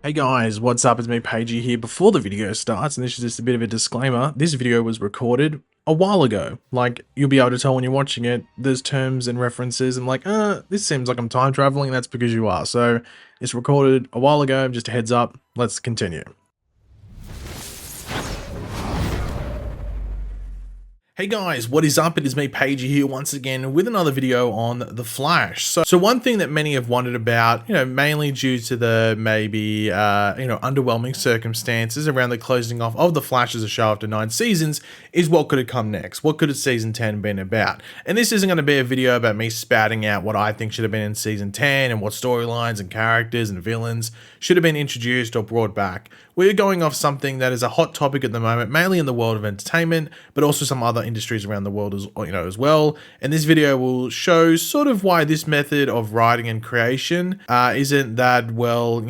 Hey guys, what's up? It's me, Pagey here. Before the video starts, and this is just a bit of a disclaimer, this video was recorded a while ago. Like, you'll be able to tell when you're watching it, there's terms and references, and like, this seems like I'm time traveling, that's because you are. So, it's recorded a while ago, just a heads up, let's continue. Hey guys, what is up? It is me, Pagey here once again with another video on The Flash. So one thing that many have wondered about, mainly due to the maybe, underwhelming circumstances around the closing off of The Flash as a show after 9 seasons is what could have come next? What could have season 10 been about? And this isn't going to be a video about me spouting out what I think should have been in season 10 and what storylines and characters and villains should have been introduced or brought back. We're going off something that is a hot topic at the moment, mainly in the world of entertainment, but also some other industries around the world as well. And this video will show sort of why this method of writing and creation isn't that well,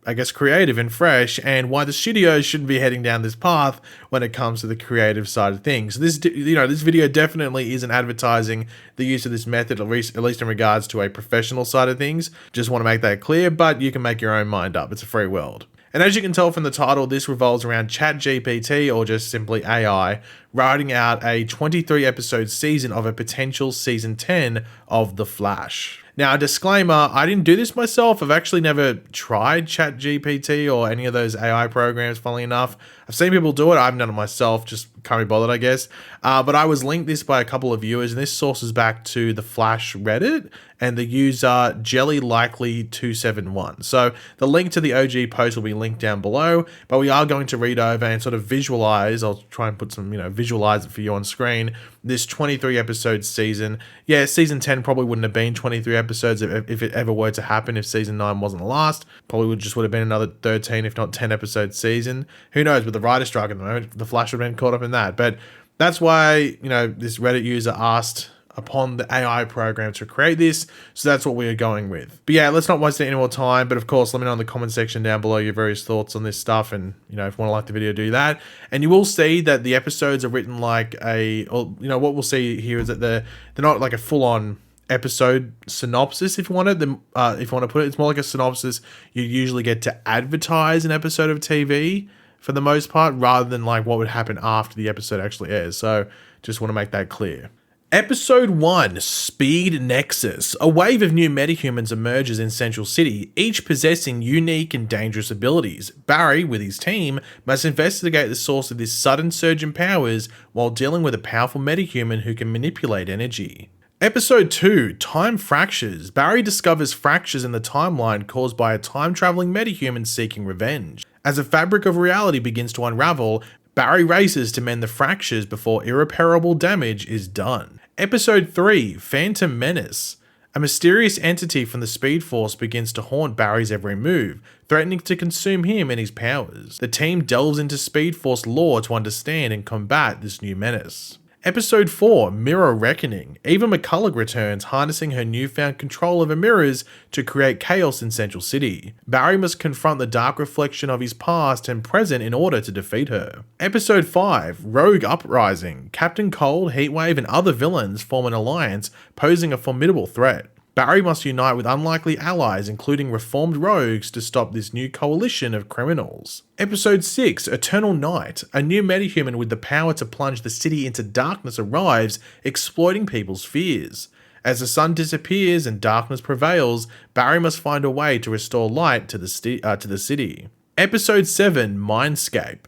I guess creative and fresh, and why the studios shouldn't be heading down this path when it comes to the creative side of things. This video definitely isn't advertising the use of this method, at least in regards to a professional side of things. Just want to make that clear, but you can make your own mind up. It's a free world. And as you can tell from the title, this revolves around ChatGPT, or just simply AI, writing out a 23 episode season of a potential season 10 of The Flash. Now, a disclaimer, I didn't do this myself. I've actually never tried ChatGPT or any of those AI programs, funnily enough. I've seen people do it. I haven't done it myself, just can't be bothered, I guess. But I was linked this by a couple of viewers, and this sources back to the Flash Reddit and the user JellyLikely271. So the link to the OG post will be linked down below, but we are going to read over and sort of visualize. I'll try and put some, visualize it for you on screen. This 23 episode season. Yeah, season 10 probably wouldn't have been 23 episodes if it ever were to happen. If season 9 wasn't the last, probably would have been another 13, if not 10 episode season. Who knows? With the writer's strike at the moment, the Flash would have been caught up in that. But that's why, this Reddit user asked upon the AI program to create this, so that's what we are going with. But yeah, let's not waste any more time, but of course let me know in the comment section down below your various thoughts on this stuff, and if you want to like the video, do that. And you will see that the episodes are written like what we'll see here is that they're not like a full-on episode synopsis, if you want to put it. It's more like a synopsis you usually get to advertise an episode of TV for the most part, rather than like what would happen after the episode actually airs. So just want to make that clear. Episode 1, Speed Nexus. A wave of new metahumans emerges in Central City, each possessing unique and dangerous abilities. Barry, with his team, must investigate the source of this sudden surge in powers while dealing with a powerful metahuman who can manipulate energy. Episode 2, Time Fractures. Barry discovers fractures in the timeline caused by a time-traveling metahuman seeking revenge. As the fabric of reality begins to unravel, Barry races to mend the fractures before irreparable damage is done. Episode 3, Phantom Menace. A mysterious entity from the Speed Force begins to haunt Barry's every move, threatening to consume him and his powers. The team delves into Speed Force lore to understand and combat this new menace. Episode 4, Mirror Reckoning. Eva McCulloch returns, harnessing her newfound control over mirrors to create chaos in Central City. Barry must confront the dark reflection of his past and present in order to defeat her. Episode 5, Rogue Uprising. Captain Cold, Heatwave, and other villains form an alliance, posing a formidable threat. Barry must unite with unlikely allies, including reformed rogues, to stop this new coalition of criminals. Episode 6, Eternal Night. A new metahuman with the power to plunge the city into darkness arrives, exploiting people's fears. As the sun disappears and darkness prevails, Barry must find a way to restore light to the city. Episode 7, Mindscape.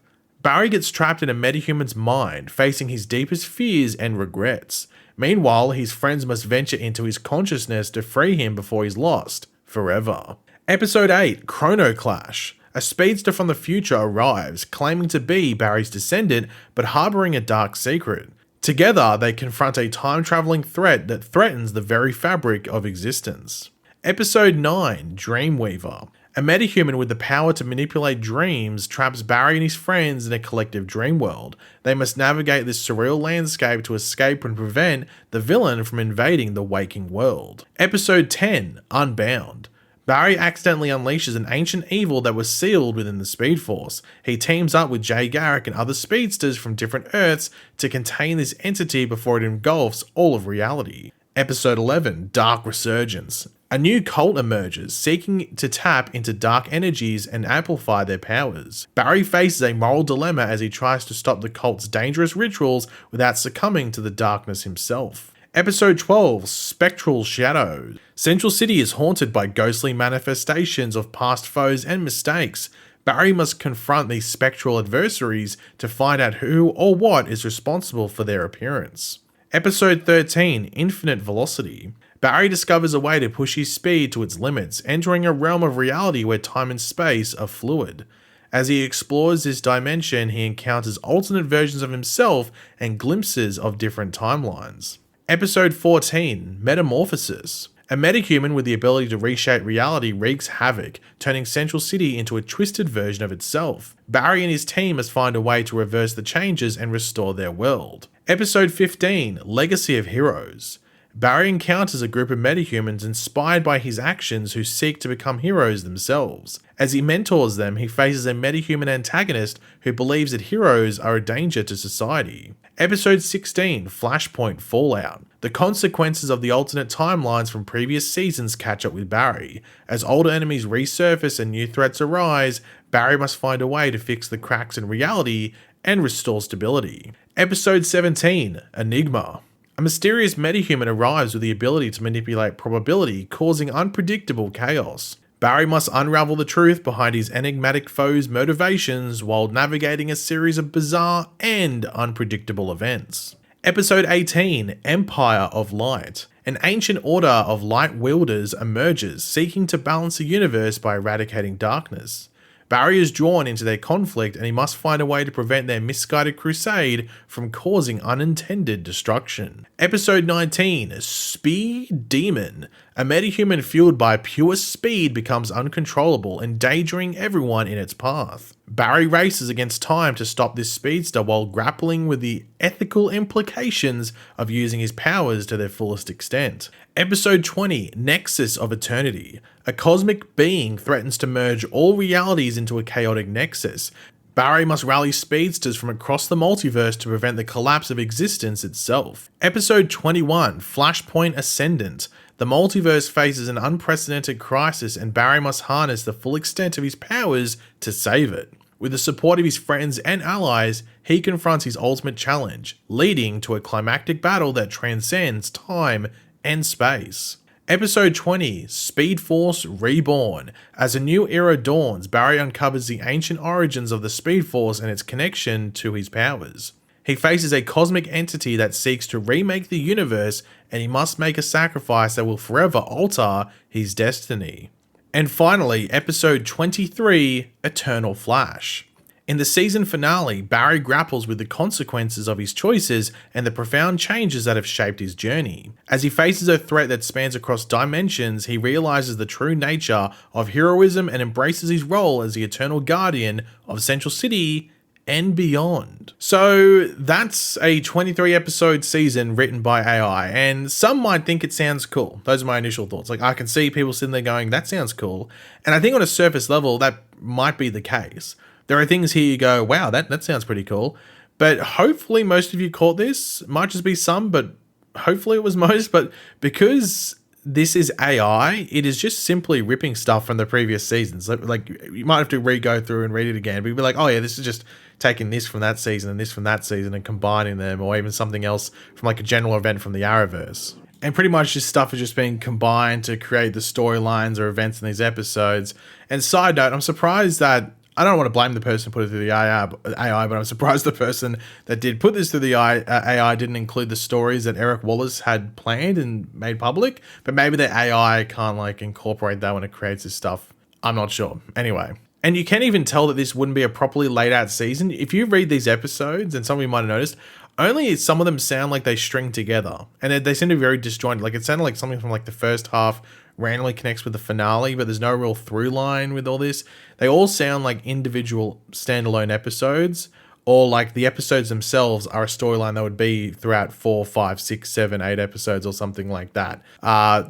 Barry gets trapped in a metahuman's mind, facing his deepest fears and regrets. Meanwhile, his friends must venture into his consciousness to free him before he's lost forever. Episode 8, Chrono Clash. A speedster from the future arrives, claiming to be Barry's descendant, but harboring a dark secret. Together, they confront a time-traveling threat that threatens the very fabric of existence. Episode 9, Dreamweaver. A metahuman with the power to manipulate dreams traps Barry and his friends in a collective dream world. They must navigate this surreal landscape to escape and prevent the villain from invading the waking world. Episode 10, Unbound. Barry accidentally unleashes an ancient evil that was sealed within the Speed Force. He teams up with Jay Garrick and other speedsters from different Earths to contain this entity before it engulfs all of reality. Episode 11, Dark Resurgence. A new cult emerges, seeking to tap into dark energies and amplify their powers. Barry faces a moral dilemma as he tries to stop the cult's dangerous rituals without succumbing to the darkness himself. Episode 12, Spectral Shadows. Central City is haunted by ghostly manifestations of past foes and mistakes. Barry must confront these spectral adversaries to find out who or what is responsible for their appearance. Episode 13, Infinite Velocity. Barry discovers a way to push his speed to its limits, entering a realm of reality where time and space are fluid. As he explores this dimension, he encounters alternate versions of himself and glimpses of different timelines. Episode 14, Metamorphosis. A metahuman with the ability to reshape reality wreaks havoc, turning Central City into a twisted version of itself. Barry and his team must find a way to reverse the changes and restore their world. Episode 15, Legacy of Heroes. Barry encounters a group of metahumans inspired by his actions who seek to become heroes themselves. As he mentors them, he faces a metahuman antagonist who believes that heroes are a danger to society. Episode 16, Flashpoint Fallout. The consequences of the alternate timelines from previous seasons catch up with Barry. As older enemies resurface and new threats arise, Barry must find a way to fix the cracks in reality and restore stability. Episode 17, Enigma. A mysterious metahuman arrives with the ability to manipulate probability, causing unpredictable chaos. Barry must unravel the truth behind his enigmatic foe's motivations while navigating a series of bizarre and unpredictable events. Episode 18, Empire of Light. An ancient order of light wielders emerges, seeking to balance the universe by eradicating darkness. Barry is drawn into their conflict and he must find a way to prevent their misguided crusade from causing unintended destruction. Episode 19, Speed Demon. A metahuman fueled by pure speed becomes uncontrollable, endangering everyone in its path. Barry races against time to stop this speedster while grappling with the ethical implications of using his powers to their fullest extent. Episode 20, Nexus of Eternity. A cosmic being threatens to merge all realities into a chaotic nexus. Barry must rally speedsters from across the multiverse to prevent the collapse of existence itself. Episode 21, Flashpoint Ascendant. The multiverse faces an unprecedented crisis and Barry must harness the full extent of his powers to save it. With the support of his friends and allies, he confronts his ultimate challenge, leading to a climactic battle that transcends time and space. Episode 20, Speed Force Reborn. As a new era dawns, Barry uncovers the ancient origins of the Speed Force and its connection to his powers. He faces a cosmic entity that seeks to remake the universe, and he must make a sacrifice that will forever alter his destiny. And finally, episode 23, Eternal Flash. In the season finale, Barry grapples with the consequences of his choices and the profound changes that have shaped his journey. As he faces a threat that spans across dimensions, he realizes the true nature of heroism and embraces his role as the eternal guardian of Central City and beyond. So that's a 23 episode season written by AI, and some might think it sounds cool. Those are my initial thoughts. Like, I can see people sitting there going, that sounds cool. And I think on a surface level, that might be the case. There are things here you go, wow, that sounds pretty cool. But hopefully most of you caught this. Might just be some, but hopefully it was most. But because this is AI, it is just simply ripping stuff from the previous seasons. Like you might have to go through and read it again, but you'd be like, oh yeah, this is just taking this from that season and this from that season and combining them, or even something else from like a general event from the Arrowverse. And pretty much this stuff is just being combined to create the storylines or events in these episodes. And side note, I'm surprised that, I don't want to blame the person who put it through the AI, but I'm surprised the person that did put this through the AI didn't include the stories that Eric Wallace had planned and made public. But maybe the AI can't like incorporate that when it creates this stuff. I'm not sure. Anyway. And you can even tell that this wouldn't be a properly laid out season. If you read these episodes, and some of you might have noticed, only some of them sound like they string together. And they seem to be very disjointed. Like it sounded like something from like the first half randomly connects with the finale, but there's no real through line with all this. They all sound like individual standalone episodes, or like the episodes themselves are a storyline that would be throughout 4, 5, 6, 7, 8 episodes or something like that.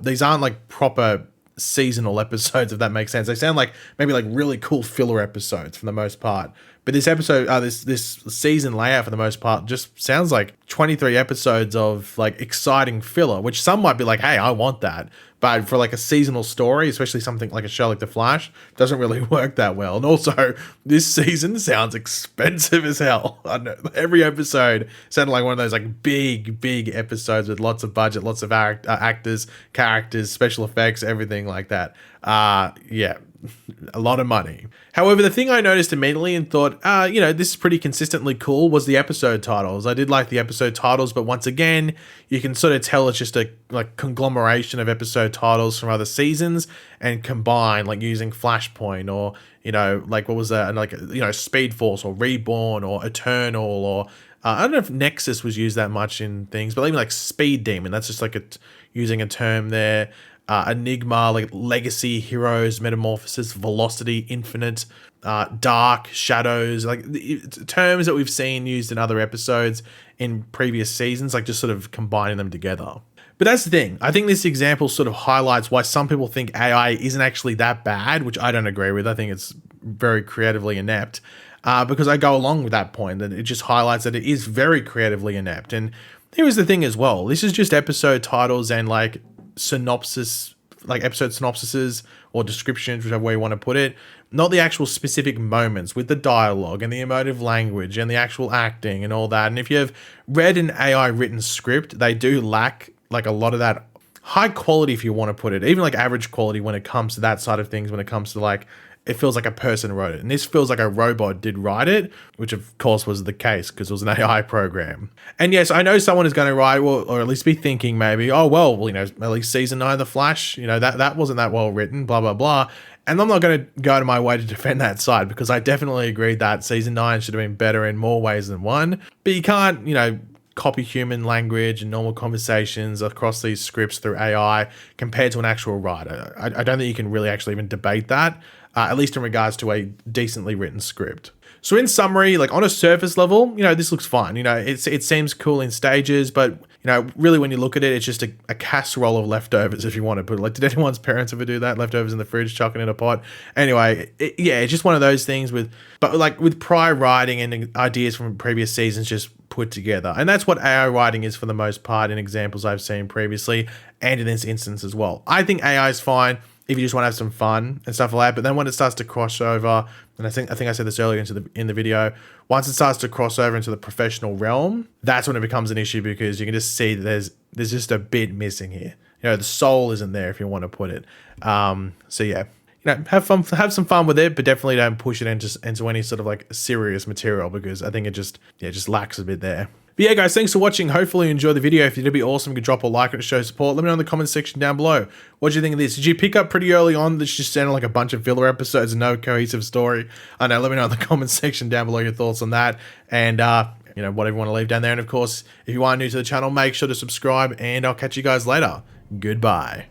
These aren't like proper seasonal episodes, if that makes sense. They sound like maybe like really cool filler episodes for the most part, But this episode, this season layout for the most part just sounds like 23 episodes of like exciting filler, which some might be like, hey, I want that. But for like a seasonal story, especially something like a show like The Flash, doesn't really work that well. And also, this season sounds expensive as hell. I know, every episode sounded like one of those like big episodes with lots of budget, lots of actors, characters, special effects, everything like that. Yeah, a lot of money. However, the thing I noticed immediately and thought, this is pretty consistently cool was the episode titles. I did like the episode titles, but once again, you can sort of tell it's just a like conglomeration of episode titles from other seasons and combined, like using Flashpoint or, like what was that? And like, Speed Force or Reborn or Eternal or I don't know if Nexus was used that much in things, but even like Speed Demon, that's just like using a term there. Enigma, like Legacy, Heroes, Metamorphosis, Velocity, Infinite, Dark, Shadows, like terms that we've seen used in other episodes in previous seasons, like just sort of combining them together. But that's the thing. I think this example sort of highlights why some people think AI isn't actually that bad, which I don't agree with. I think it's very creatively inept. Because I go along with that point, that it just highlights that it is very creatively inept. And here is the thing as well. This is just episode titles and like synopsis, like episode synopsises or descriptions, whichever way you want to put it, not the actual specific moments with the dialogue and the emotive language and the actual acting and all that. And if you have read an AI written script, they do lack like a lot of that high quality, if you want to put it, even like average quality when it comes to that side of things, when it comes to like, it feels like a person wrote it. And this feels like a robot did write it, which of course was the case because it was an AI program. And yes, I know someone is going to write, well, or at least be thinking maybe, oh, well, at least season 9 of The Flash, that wasn't that well written, blah, blah, blah. And I'm not going to go to my way to defend that side because I definitely agree that season 9 should have been better in more ways than one. But you can't, copy human language and normal conversations across these scripts through AI compared to an actual writer. I don't think you can really actually even debate that. At least in regards to a decently written script. So in summary, like on a surface level, this looks fine. It seems cool in stages, but really when you look at it, it's just a casserole of leftovers, if you want to put it. Like, did anyone's parents ever do that? Leftovers in the fridge, chucking in a pot. Anyway, it's just one of those things with prior writing and ideas from previous seasons just put together. And that's what AI writing is for the most part in examples I've seen previously and in this instance as well. I think AI is fine if you just want to have some fun and stuff like that. But then when it starts to cross over, and I think I said this earlier in the video, once it starts to cross over into the professional realm, that's when it becomes an issue because you can just see that there's just a bit missing here. The soul isn't there, if you want to put it. So yeah, have some fun with it, but definitely don't push it into any sort of like serious material because I think it just lacks a bit there. But yeah, guys, thanks for watching. Hopefully you enjoyed the video. If you did, be awesome. You could drop a like and show support. Let me know in the comments section down below. What do you think of this? Did you pick up pretty early on this just sounded like a bunch of filler episodes and no cohesive story? I know. Let me know in the comments section down below your thoughts on that. And, whatever you want to leave down there. And, of course, if you are new to the channel, make sure to subscribe. And I'll catch you guys later. Goodbye.